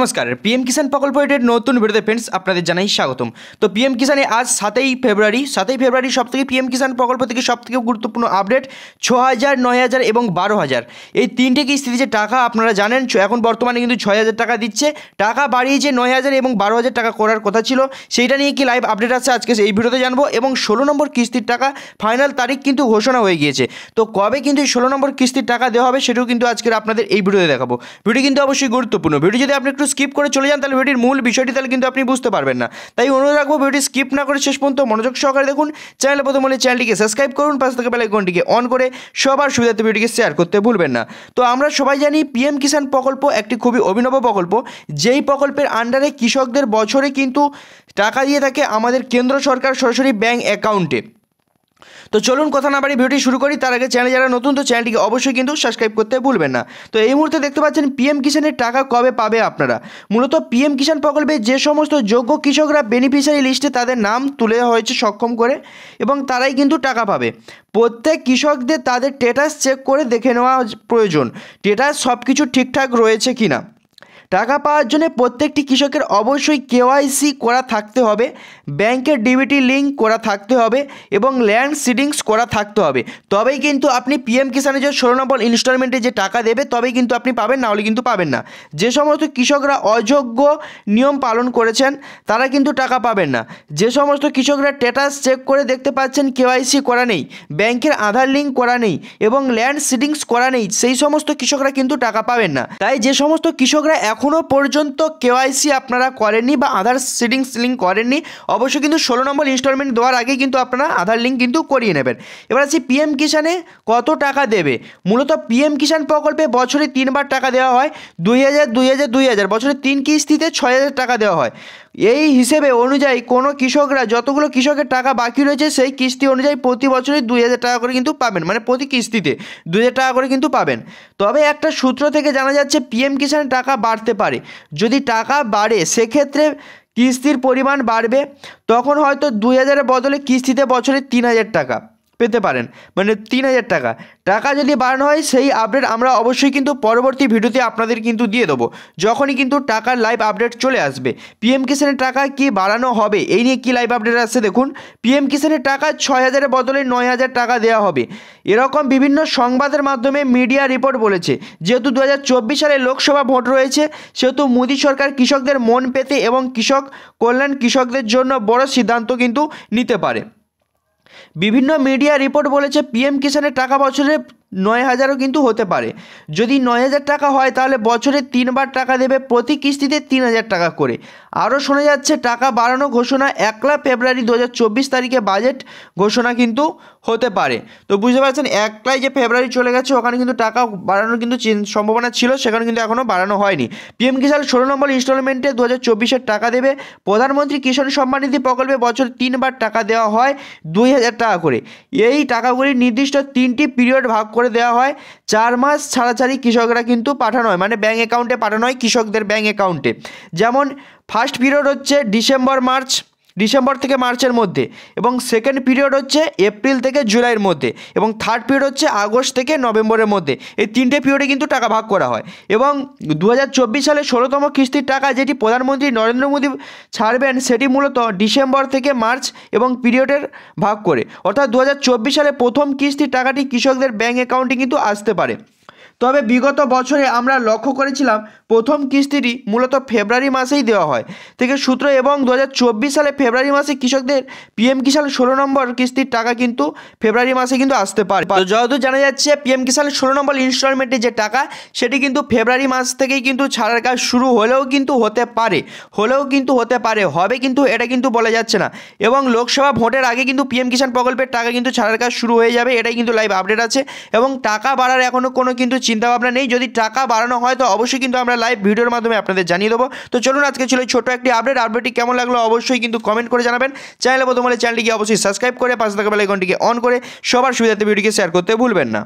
नमस्कार पीएम किसान प्रकल्प नतून भिडियोते फ्रेंड्स आपनादेर जानाई स्वागतम। तो पीएम किसाने आज 7 फेब्रुआरी सबथेके पीएम किसान प्रकल्प थेके सबथेके गुरुत्वपूर्ण आपडेट 6000, 9000 এবং 12000 এই তিনটে কিস্তিতে যে টাকা আপনারা জানেন এখন বর্তমানে কিন্তু 6000 টাকা দিচ্ছে, টাকা বাড়িয়েছে 9000 এবং 12000 টাকা করার কথা ছিল, সেইটা নিয়ে কি লাইভ আপডেট আছে আজকে এই ভিডিওতে জানবো। এবং 16 নম্বর কিস্তির টাকা ফাইনাল তারিখ কিন্তু ঘোষণা হয়ে গিয়েছে। তো কবে কিন্তু 16 নম্বর কিস্তির টাকা দেওয়া হবে সেটাও কিন্তু আজকে আপনাদের এই ভিডিওতে দেখাবো। ভিডিও কিন্তু অবশ্যই গুরুত্বপূর্ণ। ভিডিও যদি আপনি একটু স্কিপ করে চলে যান তাহলে ভিডিওর মূল বিষয়টি তাহলে কিন্তু আপনি বুঝতে পারবেন না। তাই অনুরোধ রাখবো ভিডিও স্কিপ না করে শেষ পর্যন্ত মনোযোগ সহকারে দেখুন। চ্যানেলে প্রথম হলে চ্যানেলটিকে সাবস্ক্রাইব করুন, পাশে থাকা বেল আইকনটিকে অন করে সবার সুবিধার্থে ভিডিওটিকে শেয়ার করতে ভুলবেন না। তো আমরা সবাই জানি পিএম কিষাণ প্রকল্প একটি খুবই অভিনব প্রকল্প, যেই প্রকল্পের আন্ডারে কৃষকদের বছরে কিন্তু টাকা দিয়ে থাকে আমাদের কেন্দ্র সরকার সরাসরি ব্যাংক অ্যাকাউন্টে। তো চলুন কথা না বাড়ি ভিডিওটি শুরু করি। তার আগে চ্যানেলে যারা নতুন তো চ্যানেলটিকে অবশ্যই কিন্তু সাবস্ক্রাইব করতে ভুলবেন না। তো এই মুহূর্তে দেখতে পাচ্ছেন পিএম কিষাণের টাকা কবে পাবে আপনারা। মূলত পিএম কিষাণ প্রকল্পে যে সমস্ত যোগ্য কৃষকরা বেনিফিশিয়ারি লিস্টে তাদের নাম তুলে হয়েছে সক্ষম করে এবং তারাই কিন্তু টাকা পাবে। প্রত্যেক কৃষকদের তাদের স্ট্যাটাস চেক করে দেখে নেওয়া প্রয়োজন, স্ট্যাটাস সব কিছু ঠিকঠাক রয়েছে কিনা। টাকা পাওয়ার জন্য প্রত্যেকটি কৃষকের অবশ্যই কেওয়াইসি করা থাকতে হবে, ব্যাংকের ডিবিটি লিঙ্ক করা থাকতে হবে এবং ল্যান্ড সিডিংস করা থাকতে হবে। তবেই কিন্তু আপনি পিএম কিষাণের যে 16 নম্বর ইনস্টলমেন্টে যে টাকা দেবে তবেই কিন্তু আপনি পাবেন, না হলে কিন্তু পাবেন না। যে সমস্ত কৃষকরা অযোগ্য নিয়ম পালন করেছেন তারা কিন্তু টাকা পাবেন না। যে সমস্ত কৃষকরা স্ট্যাটাস চেক করে দেখতে পাচ্ছেন কেওয়াইসি করা নেই, ব্যাংকের আধার লিঙ্ক করা নেই এবং ল্যান্ড সিডিংস করা নেই, সেই সমস্ত কৃষকরা কিন্তু টাকা পাবেন না। তাই যে সমস্ত কৃষকরা এখনও পর্যন্ত কেওয়াইসি আপনারা করেননি বা আধার সিডিংস লিঙ্ক করেননি অবশ্যই কিন্তু 16 নম্বর ইনস্টলমেন্ট দেওয়ার আগে কিন্তু আপনারা আধার লিঙ্ক কিন্তু করিয়ে নেবেন। এবার আসি পিএম কিষাণে কত টাকা দেবে। মূলত পিএম কিষাণ প্রকল্পে বছরে 3বার টাকা দেওয়া হয়, 2000, 2000, 2000 বছরে 3 কিস্তিতে 6000 টাকা দেওয়া হয়। এই হিসেবে অনুযায়ী কোনো কৃষকরা যতগুলো কৃষকের টাকা বাকি রয়েছে সেই কিস্তি অনুযায়ী প্রতি বছরই 2000 টাকা করে কিন্তু পাবেন, মানে প্রতি কিস্তিতে 2000 টাকা করে কিন্তু পাবেন। তবে একটা সূত্র থেকে জানা যাচ্ছে পিএম কিষাণের টাকা বাড়তে পারে। যদি টাকা বাড়ে সেক্ষেত্রে কিস্তির পরিমাণ বাড়বে, তখন হয়তো 2000-এর বদলে কিস্তিতে বছরে 3000 টাকা পেতে পারেন, মানে 3000 টাকা। টাকা যদি বাড়ানো হয় সেই আপডেট আমরা অবশ্যই কিন্তু পরবর্তী ভিডিওতে আপনাদের কিন্তু দিয়ে দেবো, যখনই কিন্তু টাকার লাইভ আপডেট চলে আসবে। পিএম কিষাণের টাকা কি বাড়ানো হবে এই নিয়ে কি লাইভ আপডেট আসছে দেখুন। পিএম কিষাণের টাকা 6000-এর বদলে 9000 টাকা দেওয়া হবে, এরকম বিভিন্ন সংবাদের মাধ্যমে মিডিয়া রিপোর্ট বলেছে। যেহেতু 2024 সালে লোকসভা ভোট রয়েছে সেহেতু মোদী সরকার কৃষকদের মন পেতে এবং কৃষক কল্যাণ কৃষকদের জন্য বড় সিদ্ধান্ত কিন্তু নিতে পারে। বিভিন্ন মিডিয়া রিপোর্ট বলেছে পিএম কিষাণের টাকা বছরে 9000ও কিন্তু হতে পারে। যদি 9000 টাকা হয় তাহলে বছরে 3বার টাকা দেবে, প্রতি কিস্তিতে 3000 টাকা করে। আরও শোনা যাচ্ছে টাকা বাড়ানো ঘোষণা 1 ফেব্রুয়ারি 2024 তারিখে বাজেট ঘোষণা কিন্তু হতে পারে। তো বুঝতে পারছেন 1 যে ফেব্রুয়ারি চলে গেছে ওখানে কিন্তু টাকা বাড়ানোর কিন্তু সম্ভাবনা ছিল, সেখানে কিন্তু এখনও বাড়ানো হয়নি। পিএম কিষাণ 16 নম্বর ইনস্টলমেন্টে 2024-এর টাকা দেবে। প্রধানমন্ত্রী কিষাণ সম্মান নিধি প্রকল্পে বছরে 3বার টাকা দেওয়া হয় 2000 টাকা করে। এই টাকাগুলি নির্দিষ্ট 3টি পিরিয়ড ভাগ করে দেওয়া হয়। 4 মাস ছাড়াছাড়ি কৃষকরা কিন্তু পাঠানো হয়, মানে ব্যাঙ্ক অ্যাকাউন্টে পাঠানো হয় কৃষকদের ব্যাঙ্ক অ্যাকাউন্টে। যেমন ফার্স্ট পিরিয়ড হচ্ছে ডিসেম্বর থেকে মার্চের মধ্যে, এবং সেকেন্ড পিরিয়ড হচ্ছে এপ্রিল থেকে জুলাইয়ের মধ্যে, এবং থার্ড পিরিয়ড হচ্ছে আগস্ট থেকে নভেম্বরের মধ্যে। এই 3টে পিরিয়ডে কিন্তু টাকা ভাগ করা হয়। এবং 2024 সালে 16তম কিস্তির টাকা যেটি প্রধানমন্ত্রী নরেন্দ্র মোদী ছাড়বেন সেটি মূলত ডিসেম্বর থেকে মার্চ এবং পিরিয়ডের ভাগ করে, অর্থাৎ 2024 সালে প্রথম কিস্তির টাকাটি কৃষকদের ব্যাঙ্ক অ্যাকাউন্টে কিন্তু আসতে পারে। তবে বিগত বছরে আমরা লক্ষ্য করেছিলাম প্রথম কিস্তিটি মূলত ফেব্রুয়ারি মাসেই দেওয়া হয় থেকে সূত্র, এবং 2024 সালে ফেব্রুয়ারি মাসে কৃষকদের পিএম কিষাণ 16 নম্বর কিস্তির টাকা কিন্তু ফেব্রুয়ারি মাসে কিন্তু আসতে পারে। তো যতদূর জানা যাচ্ছে পিএম কিষাণ 16 নম্বর ইনস্টলমেন্টের যে টাকা সেটি কিন্তু ফেব্রুয়ারি মাস থেকেই কিন্তু ছাড়ার কাজ শুরু হলেও কিন্তু হতে পারে হবে কিন্তু এটা কিন্তু বলা যাচ্ছে না। এবং লোকসভা ভোটের আগে কিন্তু পিএম কিষাণ প্রকল্পের টাকা কিন্তু ছাড়ার কাজ শুরু হয়ে যাবে, এটাই কিন্তু লাইভ আপডেট আছে। এবং টাকা বাড়ার এখনও কোনো কিন্তু চিন্তাভাবনা নেই। যদি টাকা বাড়ানো হয় তো অবশ্যই কিন্তু আমরা লাইভ ভিডিওর মাধ্যমে আপনাদের জানিয়ে দেবো। তো চলুন আজকে ছিল ছোট একটি আপডেটটি কেমন লাগলো অবশ্যই কিন্তু কমেন্ট করে জানাবেন। চ্যানেলে প্রথম হলে চ্যানেলটিকে অবশ্যই সাবস্ক্রাইব করে পাশে থাকা বেল আইকনটিকে অন করে সবার সুবিধার্থে ভিডিওকে শেয়ার করতে ভুলবেন না।